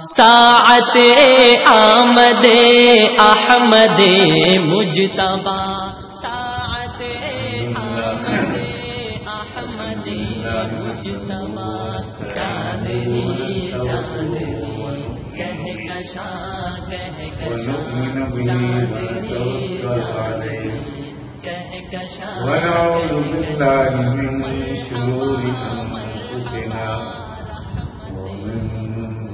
ساعت آمد احمد مجتبی، ساعت آمد احمد مجتبی، چاندنی چاندنی کہکشاں کہکشاں، چاندنی چاندنی کہکشاں، ونعوذ باللہ من شرور انفسنا ومن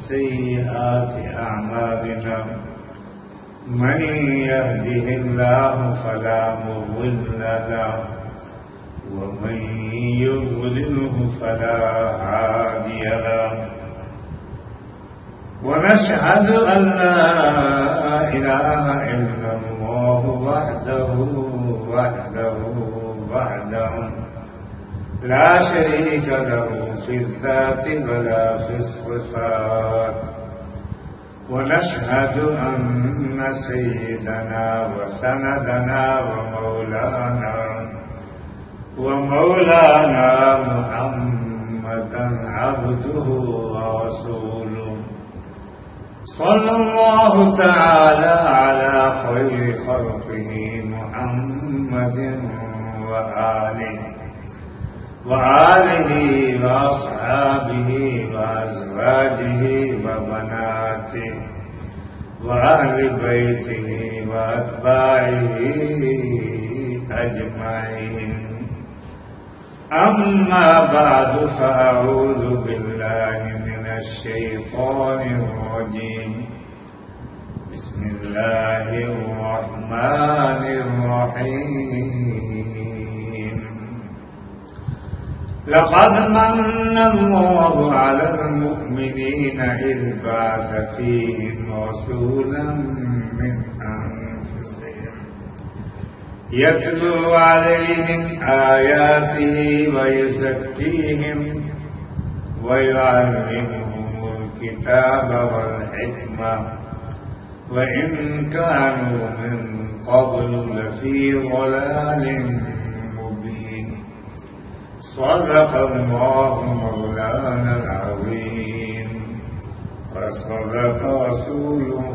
سیئات اعمالنا، من يهده الله فلا مضل له ومن يضلله فلا هادي له، ونشهد أن لا إله إلا الله وحده لا شريك له في الذات ولا في الصفات، ونشهد أن سيدنا وسندنا ومولانا محمدا عبده ورسوله، صلى الله تعالى على خير خلقه محمد وآله وأصحابه وأزواجه وبناته وأهل بيته وأتباعه أجمعين. أما بعد، فأعوذ بالله من الشيطان الرجيم. بسم الله الرحمن الرحيم. لقد من الله على المؤمنين إذ بعث فيهم رسولا من أنفسهم يتلو عليهم آياته ويزكيهم ويعلمهم الكتاب والحكمة وإن كانوا من قبل لفي ضلال مبين. صدق الله مولانا العظيم وصدق رسوله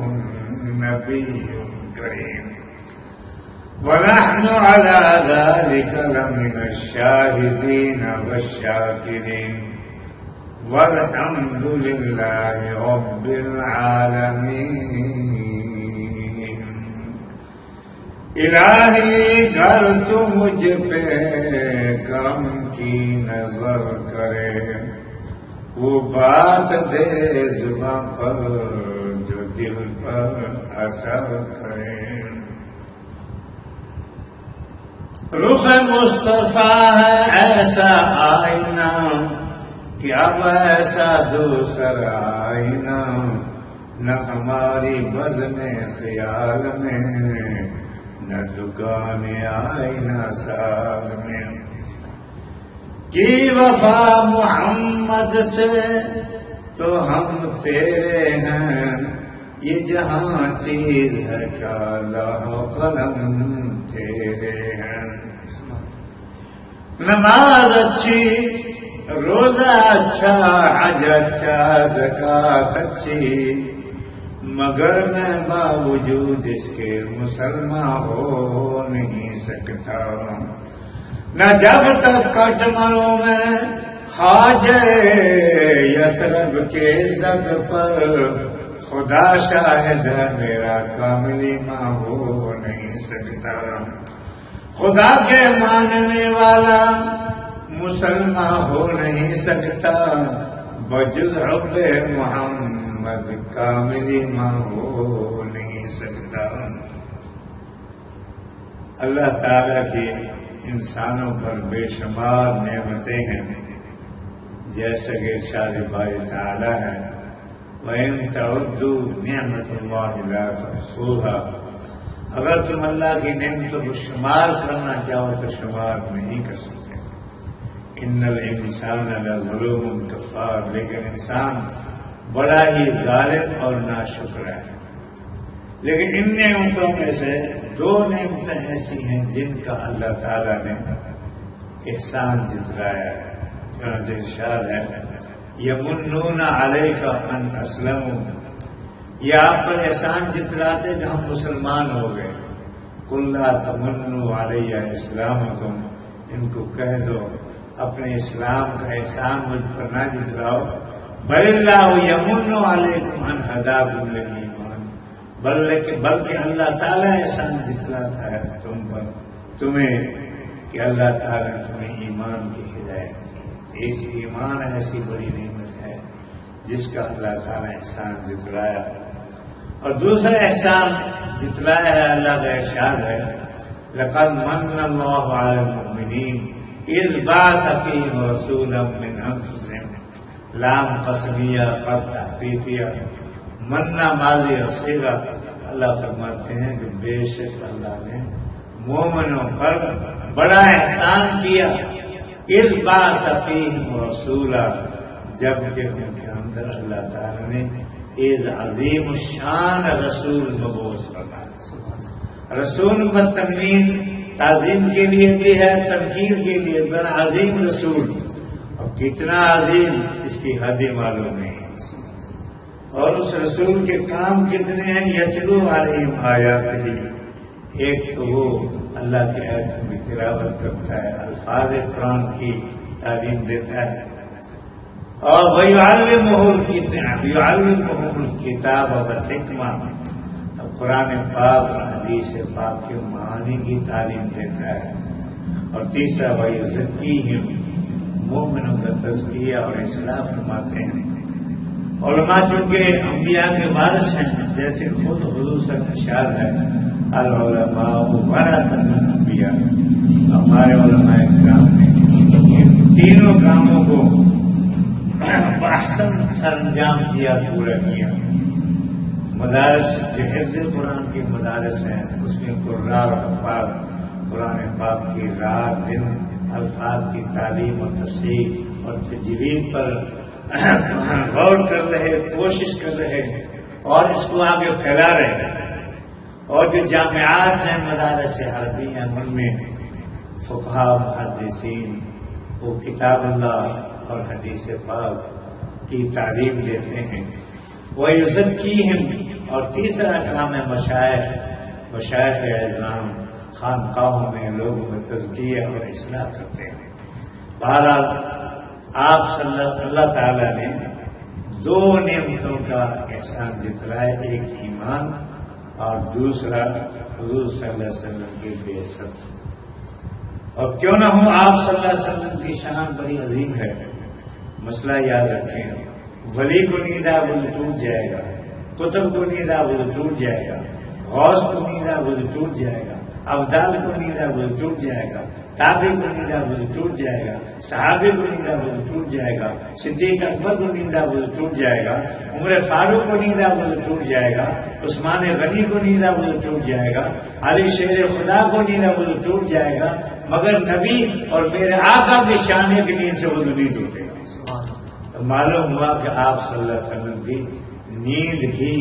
النبي الكريم، ونحن على ذلك لمن الشاهدين والشاكرين، والحمد لله رب العالمين. الہی گر تو مجھ پہ کرم کی نظر کرے، وہ بات دے زباں پر جو دل پر اثر کرے. رخ مصطفیٰ ہے ایسا آئینہ کہ اب ایسا دوسرا آئینہ نہ ہماری بزم خیال میں، نہ دکان آئینہ ساز میں. کی وفا محمد سے تو ہم تیرے ہیں، یہ جہاں چیز ہے کیا لوح و قلم تیرے ہیں. نماز اچھی، روزہ اچھا، حج اچھا، زکوٰۃ اچھی، مگر میں باوجود اس کے مسلمان ہو نہیں سکتا. نہ جب تک کٹمروں میں خواجہ یثرب کے عزت پر خدا شاہد ہے میرا کامل ایمان ہو نہیں سکتا. خدا کے ماننے والا مسلمان ہو نہیں سکتا، بجز حب محمد کامل ایمان ہو نہیں سکتا. اللہ تعالیٰ کی انسانوں پر بے شمار نعمتیں ہیں، جیسے کہ ارشاد باری تعالیٰ ہے وَإِن تَعُدُّوا نِعْمَةَ اللَّهِ لَا تُحْصُوهَا. اگر تم اللہ کی نعمتوں کو شمار کرنا چاہو تو شمار نہیں کر سکتے. ان الانسان لظلوم کفار، لیکن انسان بڑا ہی ظالم اور ناشکر ہے. لیکن ان نعمتوں میں سے دو نعمتیں ایسی ہیں جن کا اللہ تعالیٰ نے احسان جتلایا ہے. چنانچہ ارشاد ہے یمنون علیک ان اسلموا یہ آپ پر احسان جتلاتے کہ ہم مسلمان ہو گئے. قل لا تمنوا علی اسلامکم، ان کو کہہ دو اپنے اسلام کا احسان مجھ پر نہ جتلاؤ. بل اللہ یمن علیکم ان ہداکم للایمان، بلکہ اللہ تعالیٰ احسان جتلاتا ہے تم پر، تمہیں، کہ اللہ تعالیٰ نے تمہیں ایمان کی ہدایت دی. ایک ایمان ایسی بڑی نعمت ہے جس کا اللہ تعالیٰ احسان جتلایا. اور دوسرا احسان جتلایا ہے اللہ کا ارشاد ہے لقد من اللہ علی المؤمنین اذ بعث فیہم رسولا من انفسہم. لام قسمیہ قد تحقیقیہ، مننا ماضی صیغہ. اللہ فرماتے ہیں کہ بے شک اللہ نے مومنوں پر بڑا احسان کیا. اذ بعث فیہم رسولا، جبکہ ان کے اندر اللہ تعالیٰ نے ایز عظیم الشان رسول مبعوث فرمایا. رسول تنوین تعظیم کے لیے بھی ہے، تنکیر کے لیے بڑا عظیم رسول. اور کتنا عظیم اس کی حد معلوم نہیں. اور اس رسول کے کام کتنے ہیں. یتلو علیہم آیاتہ، ایک تو وہ اللہ کے آیتوں کی تلاوت کرتا ہے، الفاظ قرآن کی تعلیم دیتا ہے. اور وَيُعَلِّمُهُمُ الْكِتَابَ وَالْحِکْمَةَ، قرآن پاک اور حدیث پاک کے معانی کی تعلیم دیتا ہے. اور تیسرا وَيُزَكِّيهِمْ، مومنوں کا تزکیہ اور اصلاح فرماتے ہیں. علماء چونکہ انبیاء کے وارث ہیں، جیسے خود حضور سے ارشاد ہے العلماء ورثۃ الانبیاء. ہمارے علماء کرام نے ان تینوں کاموں کو احسن سر انجام کیا، پورا کیا. مدارس جو حفظ قرآن کے مدارس ہیں اس میں قراء اور حفاظ قرآن پاک کی رات دن الفاظ کی تعلیم اور تصحیح اور تجوید پر غور کر رہے، کوشش کر رہے اور اس کو آگے پھیلا رہے. اور جو جامعات ہیں مدارس عربی ہیں ان میں فقہا محدثین وہ کتاب اللہ اور حدیث پاک کی تعلیم دیتے ہیں. وَيُزَكِّيهِمْ، اور تیسرا کام ہے مشائخ اعظام خانقاہوں میں لوگوں میں تزکیہ اور اصلاح کرتے ہیں. بہرحال آپ اللہ تعالیٰ نے دو نعمتوں کا احسان جتلایا، ایک ایمان اور دوسرا حضور صلی اللہ علیہ وسلم کی بعثت. اور کیوں نہ ہوں آپ صلی اللہ علیہ وسلم کی شان بڑی عظیم ہے. مسئلہ یاد رکھیں، ولی کو نیند آئے وہ ٹوٹ جائے گا، کتب کو نیند آئے وہ ٹوٹ جائے گا، غوث کو نیند آئے وہ ٹوٹ جائے گا، ابدال کو نیند آئے وہ ٹوٹ جائے گا، تابعی کو نیند آئے وہ ٹوٹ جائے گا، صحابی کو نیند آئے وہ ٹوٹ جائے گا، صدیق اکبر کو نیند آئے وہ ٹوٹ جائے گا، عمر فاروق کو نیند آئے وہ ٹوٹ جائے گا، عثمان غنی کو نیند آئے وہ ٹوٹ جائے گا، علی شیر خدا کو نیند آئے وہ ٹوٹ جائے گا، مگر نبی اور میرے آقا کی شان کی نیند سے وہ نہیں ٹوٹے گا. تو معلوم ہوا کہ آپ صلی اللہ علیہ وسلم کی نیند بھی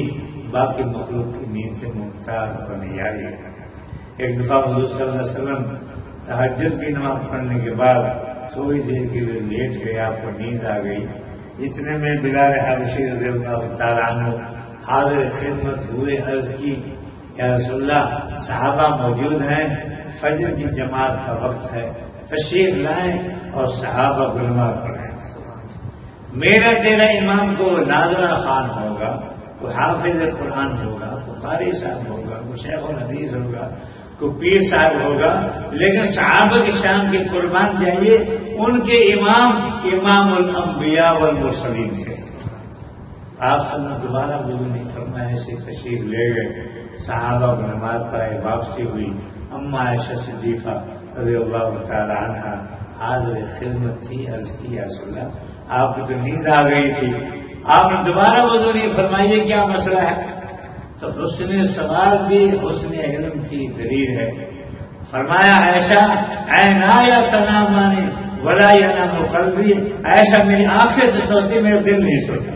باقی مخلوق کی نیند سے ممتاز اور نیاری ہے. ایک دفعہ حضور صلی اللہ علیہ وسلم تہجد کی نماز پڑھنے کے بعد تھوڑی دیر کے لیے لیٹ گئے، آپ کو نیند آ گئی. اتنے میں بلال حبشی رضی اللہ تعالیٰ عنہ حاضر خدمت ہوئے، عرض کی یا رسول اللہ صحابہ موجود ہیں، فجر کی جماعت کا وقت ہے، تشریف لائیں اور صحابہ کو نماز پڑھیں. میرا تیرا امام کو ناظرہ خان ہوگا، کوئی حافظ قرآن ہوگا، کوئی قاری صاحب ہوگا، کوئی شیخ الحدیث ہوگا، کوئی پیر صاحب ہوگا، لیکن صحابہ کی شان کے قربان جائیے، ان کے امام الانبیاء والمرسلین تھے. آپ صلی اللہ دوبارہ وضو نہیں فرمایا، سے تشریف لے گئے، صحابہ کو نماز پڑھائی، واپسی ہوئی. اما عائشہ صدیقہ رضی اللہ تعالی عنہا حاضر خدمت تھی، عرض کی یا رسول اللہ آپ کو تو نیند آ گئی تھی، آپ نے دوبارہ وضو نہیں فرمائیے، کیا مسئلہ ہے؟ تو حسن سوال بھی حسن علم کی دلیل ہے. فرمایا عائشہ عینایا تنامانی ولا ینام قلبی، عائشہ میری آنکھیں تو سوتی، میرا دل نہیں سوتا.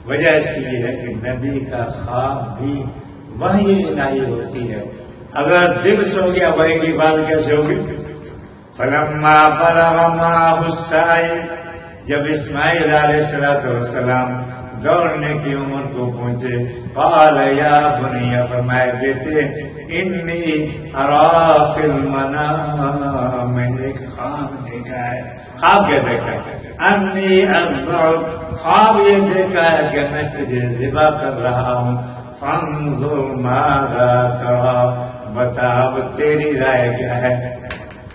وجہ اس کی یہ ہے کہ نبی کا خواب بھی وحی الہی ہوتی ہے. اگر دل سو گیا وحی کی بات کیسے ہوگی؟ فلما بلغ معه السعي، جب اسماعیل علیہ السلام دوڑنے کی عمر کو پہنچے. قال یا بنی، فرمائے بیٹے، انی ارا فی المنام، میں نے ایک خواب دیکھا ہے. خواب کیا دیکھا ہے؟ انی اذبحک، خواب یہ دیکھا ہے کہ میں تجھے ذبح کر رہا ہوں. فانظر ماذا تری، بتا اب تیری رائے کیا ہے.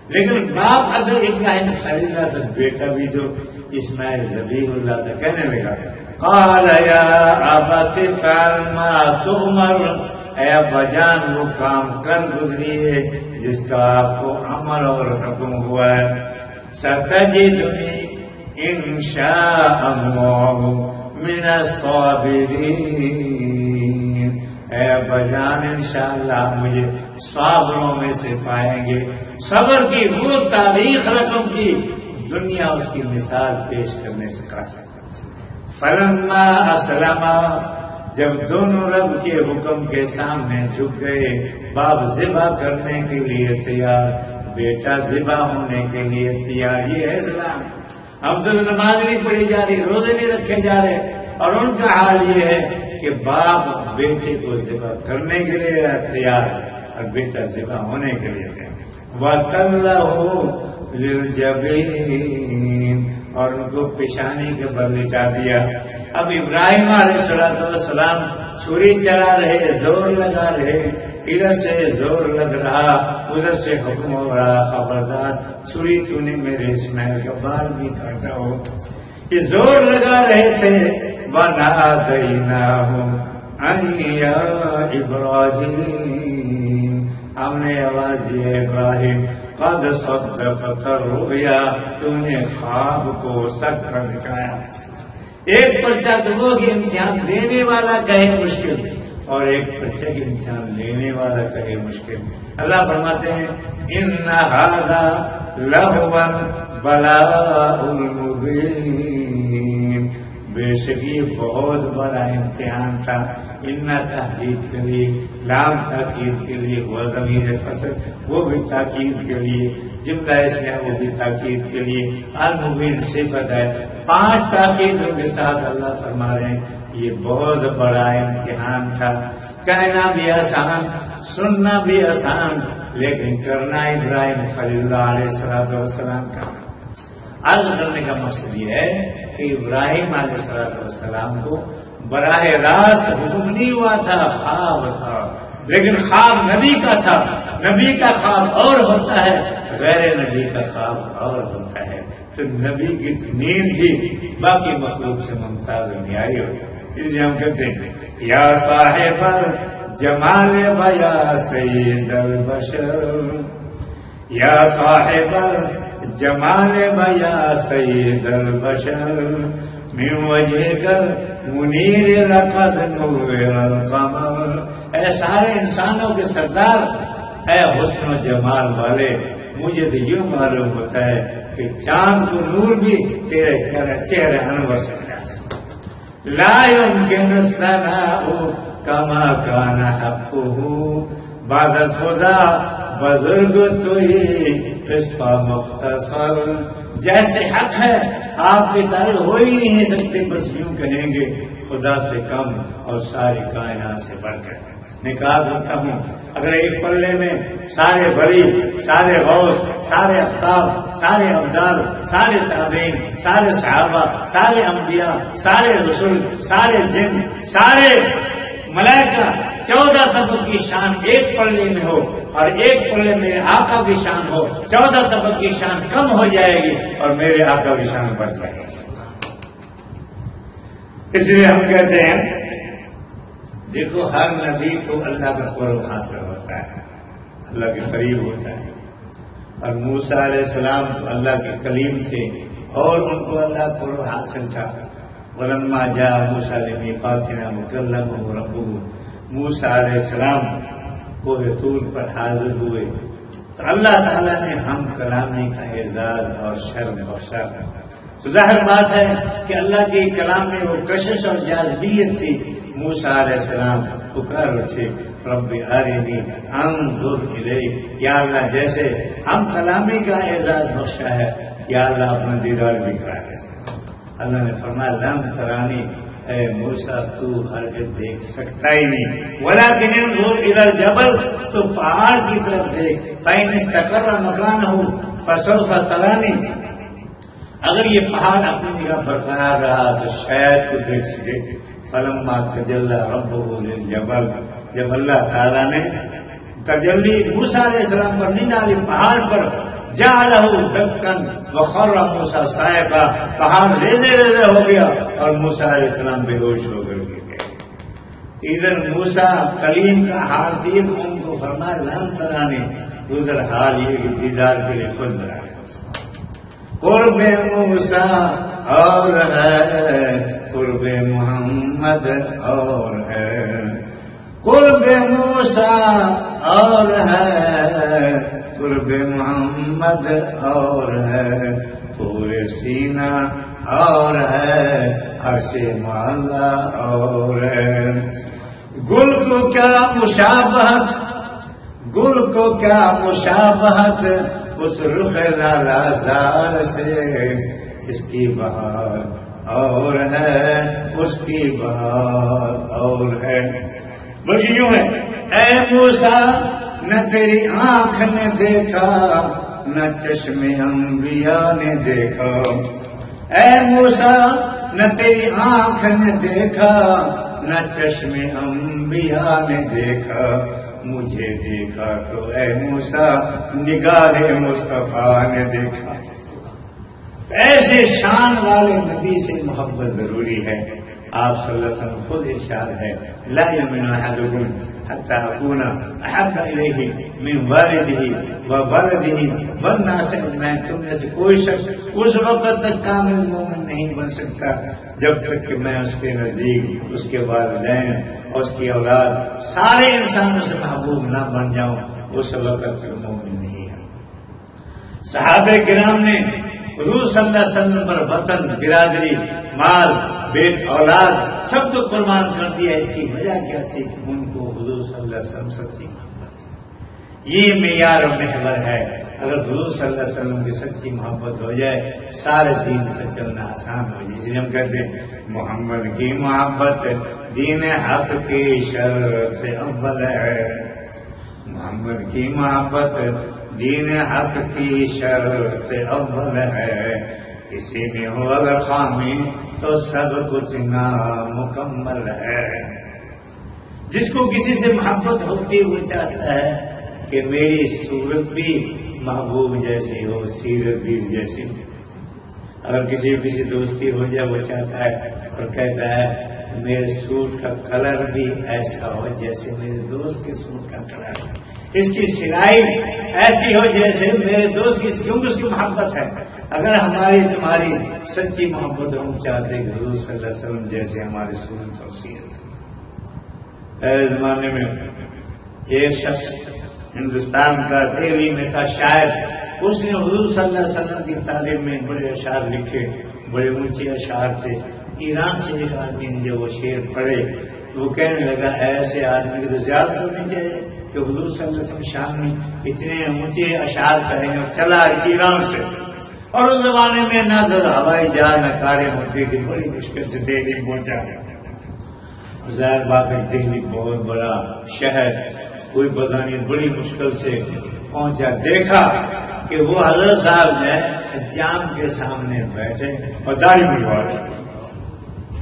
لیکن باپ اگر ابراہیم خلیل اللہ تھا، بیٹا بھی جو اسماعیل ذبیح اللہ تھا، کہنے لگا قال یا ابت فعل ما تؤمر، اے ابا جان وہ کام کر گزریے جس کا آپ کو امر اور حکم ہوا ہے. ستجدنی ان شاء اللہ من الصابرین، اے ابا جان انشاءاللہ مجھے صابروں میں سے پائیں گے. صبر کی وہ تاریخ رقم کی دنیا اس کی مثال پیش کرنے سے کر سکتی. فلما اسلما، جب دونوں رب کے حکم کے سامنے جھک گئے، باپ ذبح کرنے کے لیے تیار، بیٹا ذبح ہونے کے لیے تیار. یہ ہے اسلام. اب تو نماز نہیں پڑھی جا رہی، روزے نہیں رکھے جا رہے، اور ان کا حال یہ ہے کہ باپ بیٹے کو ذبح کرنے کے لیے تیار اور بیٹا ذبح ہونے کے لیے تیار. وَتَلَّهُ لِلْجَبِينِ، اور ان کو پیشانی کے بل لٹا دیا. اب ابراہیم علیہ السلام چھری چلا رہے، زور لگا رہے، ادھر سے زور لگ رہا، ادھر سے حکم ہو رہا خبردار چھری تو نے میرے اسماعیل کا بال بھی کاٹا ہو. یہ زور لگا رہے تھے. وَنَادَيْنَاهُ أَن يَا إِبْرَاهِيمُ، ہم نے آواز دی ہے ابراہیم، قد صدقت الرؤیا، تو نے خواب کو سچ کر دکھایا. ایک پرچہ تو وہ کہ امتحان دینے والا کہے مشکل، اور ایک پرچہ کے امتحان لینے والا کہے مشکل. اللہ فرماتے ہیں ان ھذا لہو البلاء المبین، بے شک یہ بہت بڑا امتحان تھا. ان تحقیق کے لیے، لام تاکید کے لیے، وہ ضمیر فصل وہ بھی تاکید کے لیے، جملہ اس میں وہ بھی تاکید کے لیے، المبین صفت ہے. 5 تاکیدوں کے ساتھ اللہ فرما رہے ہیں یہ بہت بڑا امتحان تھا. کہنا بھی آسان، سننا بھی آسان، لیکن کرنا ابراہیم خلیل اللہ علیہ السلام کا. عرض کرنے کا مقصد یہ ہے کہ ابراہیم علیہ السلام کو براہ راست حکم نہیں ہوا تھا، خواب تھا. لیکن خواب نبی کا تھا. نبی کا خواب اور ہوتا ہے، غیر نبی کا خواب اور ہوتا ہے. تو نبی کی نیند بھی باقی مخلوق سے ممتاز و نیائی ہو. اس لیے ہم کہتے ہیں یا صاحب جمال بیا سید البشر، یا صاحب جمال بیا سید البشر، من وجہ کر منیر لقد نور القمر. اے سارے انسانوں کے سردار، اے حسن و جمال والے، مجھے تو یوں معلوم ہوتا ہے کہ چاند کو نور بھی تیرے چہرے انور سے لا يمكن الثناء كما كان حقه، بعد خدا بزرگ تو ہی قصہ مختصر. جیسے حق ہے آپ کی تعریف ہو ہی نہیں سکتے، بس یوں کہیں گے خدا سے کم اور ساری کائنات سے بڑھ کر. نکاح کرتا ہوں اگر ایک پلے میں سارے ولی، سارے غوث، سارے افتاب، سارے ابدال، سارے تابعین، سارے صحابہ، سارے انبیاء، سارے رسول، سارے جن، سارے ملائکہ، 14 طبق کی شان ایک پلے میں ہو اور ایک پلے میرے آقا کی شان ہو، 14 طبق کی شان کم ہو جائے گی اور میرے آقا کی شان بڑھ جائے گی. اس لیے ہم کہتے ہیں دیکھو ہر نبی کو اللہ کا قرب حاصل ہوتا ہے، اللہ کے قریب ہوتا ہے. اور موسیٰ علیہ السلام تو اللہ کے کلیم تھے اور ان کو اللہ کا قرب حاصل تھا. ولما جاء موسیٰ لمیقاتنا وکلمہ ربہ، موسیٰ علیہ السلام کوہ طور پر حاضر ہوئے تو اللہ تعالیٰ نے ہم کلامی کا اعزاز اور شرم بخشا. تو ظاہر بات ہے کہ اللہ کے کلام میں وہ کشش اور جاذبیت تھی. موسیٰ علیہ السلام پکار اٹھے رب ارنی انظر الیک، یا اللہ جیسے ہم کلامی کا اعزاز بخشا ہے، یا اللہ اپنا دیدار بھی کرا دے. اللہ نے فرمایا لن ترانی، اے موسیٰ تو ہرگز دیکھ سکتا ہی نہیں، ولیکن انظر الی الجبل، تو پہاڑ کی طرف دیکھ، فإن استقر مکانہ فسوف ترانی، اگر یہ پہاڑ اپنی جگہ برقرار رہا تو شاید تو دیکھ سکے۔ فلما تجلی ربہ للجبل، جب اللہ تعالیٰ نے تجلی موسیٰ علیہ السلام پر نہیں ڈالی پہاڑ پر، جعلہ دکن وخر موسیٰ صاعقہ، پہاڑ ریزے ریزے ہو گیا اور موسیٰ علیہ السلام بے ہوش ہو کر گر گئے۔ ادھر موسیٰ کلیم کا حال دیکھ ان کو فرمایا لن ترانی، ادھر حال یہ کہ دیدار کے لیے خود بنا۔ قرب موسیٰ اور ہے، قرب محمد اور ہے، قرب موسیٰ اور ہے، قرب محمد اور ہے، پورے سینہ اور ہے، عرش معلا اور ہے۔ گل کو کیا مشابہت، گل کو کیا مشابہت اس رخ لالا زار سے، اس کی بہار اور ہے، اس کی بہار اور ہے۔ بلکہ یوں ہے، اے موسیٰ نہ تیری آنکھ نے دیکھا، نہ چشم انبیاء نے دیکھا، اے موسیٰ نہ تیری آنکھ نے دیکھا، نہ چشم انبیاء نے دیکھا، مجھے دیکھا تو اے موسیٰ نگاہ مصطفیٰ نے دیکھا۔ ایسے شان والے نبی سے محبت ضروری ہے۔ آپ صلی اللہ علیہ وسلم خود ارشاد ہے، لا یؤمن احدکم حتی اکون احب الیہ من والدہ وولدہ والناس اجمعین، تم میں سے کوئی شخص اس وقت تک کامل مومن نہیں بن سکتا جب تک کہ میں اس کے نزدیک اس کے والدین اور اس کی اولاد سارے انسانوں سے محبوب نہ بن جاؤں، اس وقت تک مومن نہیں ہے۔ صحابہ کرام نے حضور صلی اللہ علیہ وسلم پر وطن، برادری، مال، بیٹ، اولاد سب کو قربان کر دیا۔ اس کی وجہ کیا تھی کہ ان کو حضور صلی اللہ علیہ وسلم سچی محبت، یہ معیار و محور ہے۔ اگر حضور صلی اللہ علیہ وسلم کی سچی محبت ہو جائے سارے دین پر چلنا آسان ہو جائے۔ اس لیے ہم کہتے ہیں محمد کی محبت دین حق کی شرط اول ہے، محمد کی محبت دین حق کی شرط اول ہے، اسی میں ہو اگر خامی تو سب کچھ نامکمل ہے۔ جس کو کسی سے محبت ہوتی وہ چاہتا ہے کہ میری صورت بھی محبوب جیسی ہو، سیرت بھی جیسی ہو۔ اگر کسی دوستی ہو جائے وہ چاہتا ہے اور کہتا ہے میرے سوٹ کا کلر بھی ایسا ہو جیسے میرے دوست کے سوٹ کا کلر ہے، اس کی سلائی ایسی ہو جیسے میرے دوست کی، کیونکہ اس کی محبت ہے۔ اگر ہماری تمہاری سچی محبت ہم چاہتے کہ حضور صلی اللہ علیہ وسلم جیسے ہماری سنت اور سیرت۔ پہلے زمانے میں ایک شخص ہندوستان کا دہلی میں تھا شاعر، اس نے حضور صلی اللہ علیہ وسلم کی تعلیم میں بڑے اشعار لکھے، بڑے اونچے اشعار تھے۔ ایران سے ایک آدمی نے جب وہ شعر پڑھے تو وہ کہنے لگا ایسے آدمی کو تو زیادہ تو نہیں چاہیے کہ حضور صلی اللہ علیہ وسلم شان میں اتنے اونچے اشعار کہیں اور چلا ایران سے۔ اور اس زمانے میں نہ تو ہوائی جہاز نہ کاریں ہوتی تھی، بڑی مشکل سے دہلی پہنچا۔ ظاہر بات ہے دہلی بہت بڑا شہر، کوئی پتہ نہیں، بڑی مشکل سے پہنچا۔ دیکھا کہ وہ حضرت صاحب نے جام کے سامنے بیٹھے اور داڑھی منڈوا رہے۔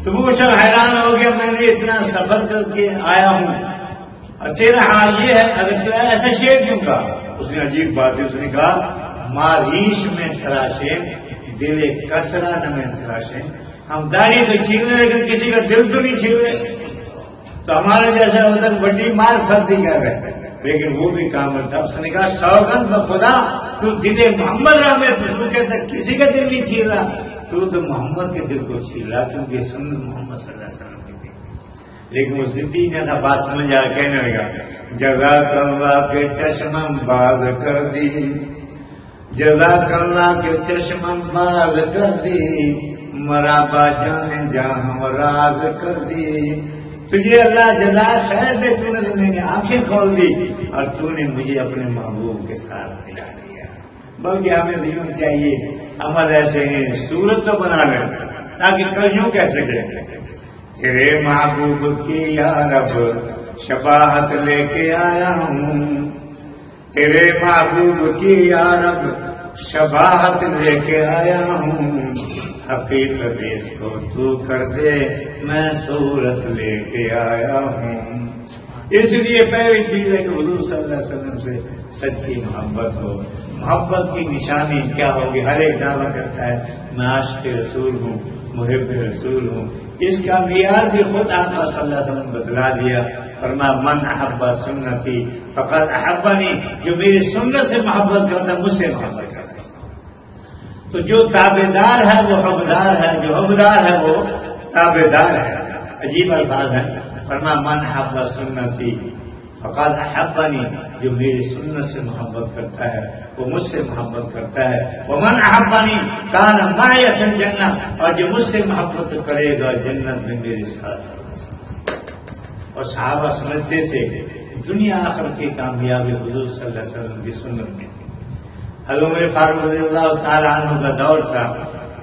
تو وہ سب حیران ہو گیا، میں نے اتنا سفر کر کے آیا ہوں اور تیرا حال یہ ہے، اگر تو ایسا شعر کیوں کہا؟ اس نے عجیب بات ہے، اس نے کہا ماریش میں تراشے دل کسرا نہ میں تراشے، ہم داڑھی تو چھین رہے لیکن کسی کا دل تو نہیں چھین رہے۔ تو ہمارا جیسا ہوتا ہے بڑی مار فرد ہی کر رہے، لیکن وہ بھی کامل تھا۔ اس نے کہا سوگند بخدا تو دل محمد رحمت، تو کہتا کسی کا دل نہیں چھین رہا، تو محمد کے دل کو چھین رہا، کیونکہ سنت محمد صلی اللہ علیہ وسلم کی تھی۔ لیکن وہ ضدی نہ تھا، بات سمجھ آ کہنے لگا جزاک اللہ کے چشمم باز کر دی، جزاک اللہ کے چشمم باز کر دی، مرابا جانے جہاں ہم راز کر دی۔ تجھے اللہ جزا خیر دے، تو نے میں نے آنکھیں کھول دی اور تو نے مجھے اپنے محبوب کے ساتھ ملا دیا۔ بلکہ ہمیں یوں چاہیے عمل ایسے ہیں، صورت تو بنا لیں تاکہ کل یوں کہہ سکے تیرے محبوب کی یا رب شباہت لے کے آیا ہوں، تیرے محبوب کی یا رب شباہت لے کے آیا ہوں، حقیقت اس کو تو کر دے میں صورت لے کے آیا ہوں۔ اس لیے پہلی چیز ہے کہ حضور صلی اللہ علیہ وسلم سے سچی محبت ہو۔ محبت کی نشانی کیا ہوگی؟ ہر ایک دعویٰ کرتا ہے میں عاشق رسول ہوں، محب رسول ہوں۔ اس کا معیار بھی خود آقا صلی اللہ علیہ وسلم بتلا دیا، فرمایا من احب سنتی فقد احبنی، جو میری سنت سے محبت کرتا ہے مجھ سے محبت کرتا ہے۔ تو جو تابعدار ہے وہ حبدار ہے، جو حبدار ہے وہ تابعدار ہے۔ عجیب الفاظ ہیں، فرمایا من احب سنتی فقد احبنی، جو میری سنت سے محبت کرتا ہے وہ مجھ سے محبت کرتا ہے۔ ومن احبنی کان معی فی الجنہ، اور جو مجھ سے محبت کرے گا جنت میں میرے ساتھ۔ اور صحابہ سمجھتے تھے دنیا آخرت کی کامیابی حضور صلی اللہ علیہ وسلم کی سنت میں۔ حضرت عمر فاروق رضی اللہ تعالی عنہ کا دور تھا،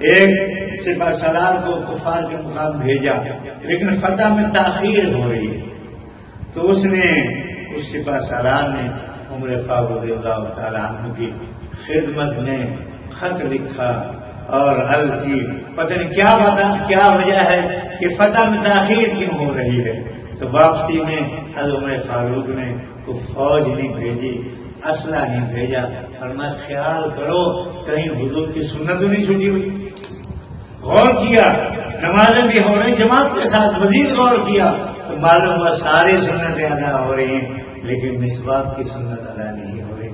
ایک سپہ سالار کو کفار کے مقام بھیجا لیکن فتح میں تاخیر ہو رہی ہے، تو اس سپہ سالار نے عمر فاروق رضی اللہ تعالی عنہ کی خدمت میں خط لکھا اور عرض کی پتہ نہیں کیا وجہ ہے کہ فتح میں تاخیر کیوں ہو رہی ہے۔ تو واپسی میں حضرت عمر فاروق نے کوئی فوج نہیں بھیجی، اسلحہ نہیں بھیجا، فرمایا خیال کرو کہیں حضور کی سنت نہیں چھوٹی ہوئی۔ غور کیا، نمازیں بھی ہو رہی جماعت کے ساتھ، مزید غور کیا تو معلوم ہوا ساری سنتیں ادا ہو رہی ہیں لیکن مسواک کی سنت ادا نہیں ہو رہی۔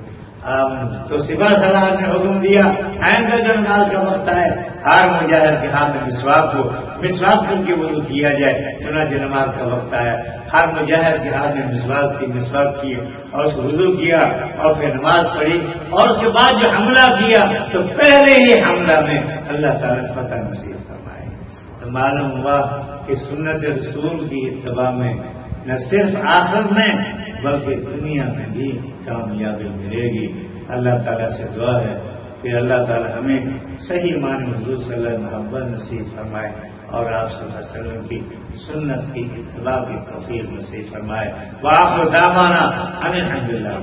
تو سپہ سالار نے حکم دیا آئندہ جو نماز کا وقت آئے ہر مجاہد کے ہاتھ میں مسواک ہو، مسواک کر کے وضو کیا جائے۔ چنانچہ نماز کا وقت آیا، ہر مجاہد کے ہاتھ میں مسواک کی اور اس وضو کیا اور پھر نماز پڑھی، اور اس کے بعد جو حملہ کیا تو پہلے ہی حملہ میں اللہ تعالیٰ نے فتح نصیب فرمائی۔ تو معلوم ہوا کہ سنت رسول کی اتباع میں نہ صرف آخرت میں بلکہ دنیا میں بھی کامیابی ملے گی۔ اللہ تعالیٰ سے دعا ہے کہ اللہ تعالیٰ ہمیں صحیح معنی حضور صلی اللہ علیہ وسلم محبت نصیب فرمائے اور آپ صلی اللہ علیہ وسلم کی سنت کی اتباع کی توفیق نصیب فرمائے۔ وآخر دعوانا ان الحمد للہ۔